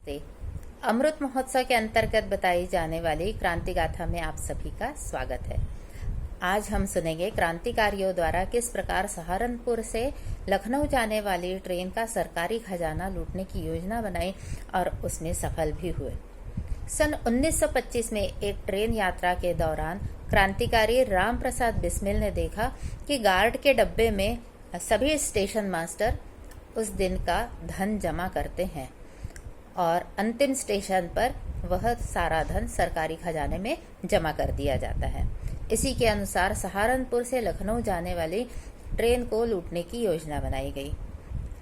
नमस्ते। अमृत महोत्सव के अंतर्गत बताई जाने वाली क्रांति गाथा में आप सभी का स्वागत है। आज हम सुनेंगे क्रांतिकारियों द्वारा किस प्रकार सहारनपुर से लखनऊ जाने वाली ट्रेन का सरकारी खजाना लूटने की योजना बनाई और उसमें सफल भी हुए। सन 1925 में एक ट्रेन यात्रा के दौरान क्रांतिकारी राम प्रसाद बिस्मिल ने देखा कि गार्ड के डब्बे में सभी स्टेशन मास्टर उस दिन का धन जमा करते हैं और अंतिम स्टेशन पर वह सारा धन सरकारी खजाने में जमा कर दिया जाता है। इसी के अनुसार सहारनपुर से लखनऊ जाने वाली ट्रेन को लूटने की योजना बनाई गई।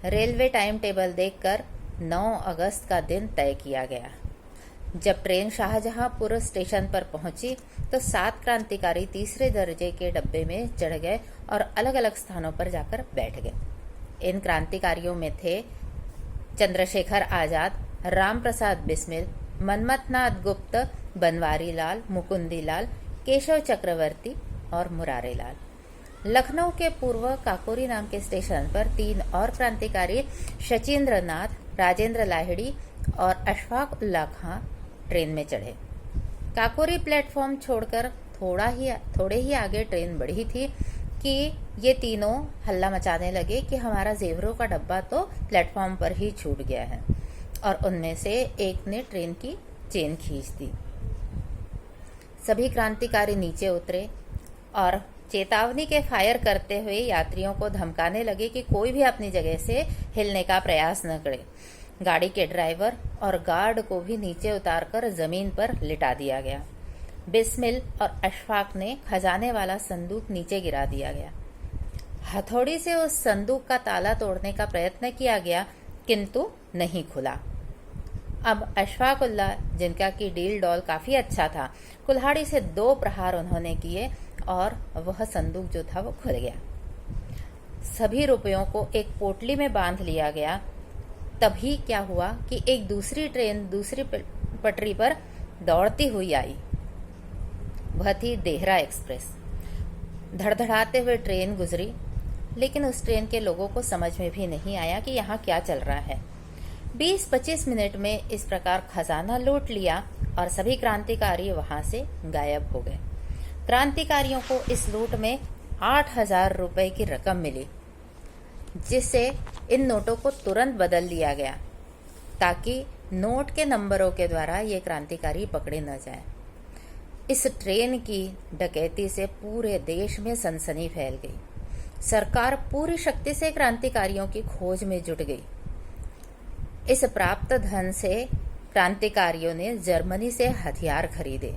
रेलवे टाइम टेबल देखकर 9 अगस्त का दिन तय किया गया। जब ट्रेन शाहजहांपुर स्टेशन पर पहुंची तो 7 क्रांतिकारी तीसरे दर्जे के डब्बे में चढ़ गए और अलग अलग स्थानों पर जाकर बैठ गए। इन क्रांतिकारियों में थे चंद्रशेखर आजाद, राम प्रसाद बिस्मिल, मनमथनाथ गुप्त, बनवारी लाल, मुकुंदी लाल, केशव चक्रवर्ती और मुरारी लाल। लखनऊ के पूर्व काकोरी नाम के स्टेशन पर 3 और क्रांतिकारी शचीन्द्र नाथ, राजेंद्र लाहिड़ी और अशफाक उल्ला खां ट्रेन में चढ़े। काकोरी प्लेटफॉर्म छोड़कर थोड़े ही आगे ट्रेन बढ़ी थी कि ये तीनों हल्ला मचाने लगे कि हमारा जेवरों का डब्बा तो प्लेटफॉर्म पर ही छूट गया है, और उनमें से एक ने ट्रेन की चेन खींच दी। सभी क्रांतिकारी नीचे उतरे और चेतावनी के फायर करते हुए यात्रियों को धमकाने लगे कि कोई भी अपनी जगह से हिलने का प्रयास न करे। गाड़ी के ड्राइवर और गार्ड को भी नीचे उतारकर जमीन पर लिटा दिया गया। बिस्मिल और अशफाक ने खजाने वाला संदूक नीचे गिरा दिया गया। हथौड़ी से उस संदूक का ताला तोड़ने का प्रयत्न किया गया, किंतु नहीं खुला। अब अशफाक उल्ला, जिनका की डील डॉल काफी अच्छा था, कुल्हाड़ी से 2 प्रहार उन्होंने किए और वह संदूक जो था वो खुल गया। सभी रुपयों को एक पोटली में बांध लिया गया। तभी क्या हुआ कि एक दूसरी ट्रेन दूसरी पटरी पर दौड़ती हुई आई। वह थी देहरा एक्सप्रेस। धड़धड़ाते हुए ट्रेन गुजरी, लेकिन उस ट्रेन के लोगों को समझ में भी नहीं आया कि यहाँ क्या चल रहा है। 20-25 मिनट में इस प्रकार खजाना लूट लिया और सभी क्रांतिकारी वहां से गायब हो गए। क्रांतिकारियों को इस लूट में 8,000 रुपए की रकम मिली, जिससे इन नोटों को तुरंत बदल लिया गया ताकि नोट के नंबरों के द्वारा ये क्रांतिकारी पकड़े न जाएं। इस ट्रेन की डकैती से पूरे देश में सनसनी फैल गई। सरकार पूरी शक्ति से क्रांतिकारियों की खोज में जुट गई। इस प्राप्त धन से क्रांतिकारियों ने जर्मनी से हथियार खरीदे।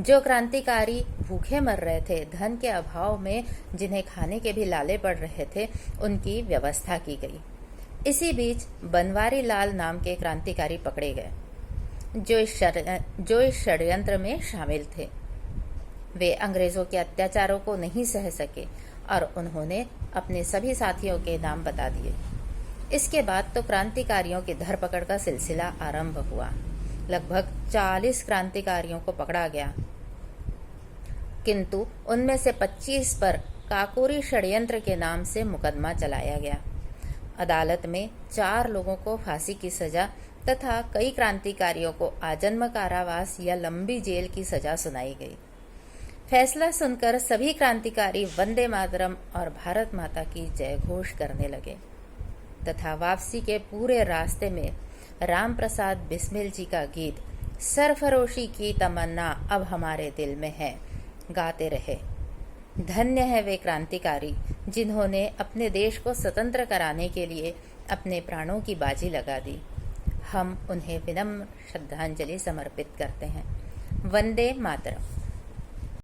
जो क्रांतिकारी भूखे मर रहे थे, धन के अभाव में जिन्हें खाने के भी लाले पड़ रहे थे, उनकी व्यवस्था की गई। इसी बीच बनवारी लाल नाम के क्रांतिकारी पकड़े गए, जो इस षड्यंत्र में शामिल थे। वे अंग्रेजों के अत्याचारों को नहीं सह सके और उन्होंने अपने सभी साथियों के नाम बता दिए। इसके बाद तो क्रांतिकारियों की धरपकड़ का सिलसिला आरंभ हुआ। लगभग 40 क्रांतिकारियों को पकड़ा गया, किंतु उनमें से 25 पर काकोरी षड्यंत्र के नाम से मुकदमा चलाया गया। अदालत में 4 लोगों को फांसी की सजा तथा कई क्रांतिकारियों को आजन्म कारावास या लंबी जेल की सजा सुनाई गई। फैसला सुनकर सभी क्रांतिकारी वंदे मातरम और भारत माता की जय घोष करने लगे तथा वापसी के पूरे रास्ते में राम प्रसाद बिस्मिल जी का गीत सरफरोशी की तमन्ना अब हमारे दिल में है गाते रहे। धन्य है वे क्रांतिकारी जिन्होंने अपने देश को स्वतंत्र कराने के लिए अपने प्राणों की बाजी लगा दी। हम उन्हें विनम्र श्रद्धांजलि समर्पित करते हैं। वंदे मातरम।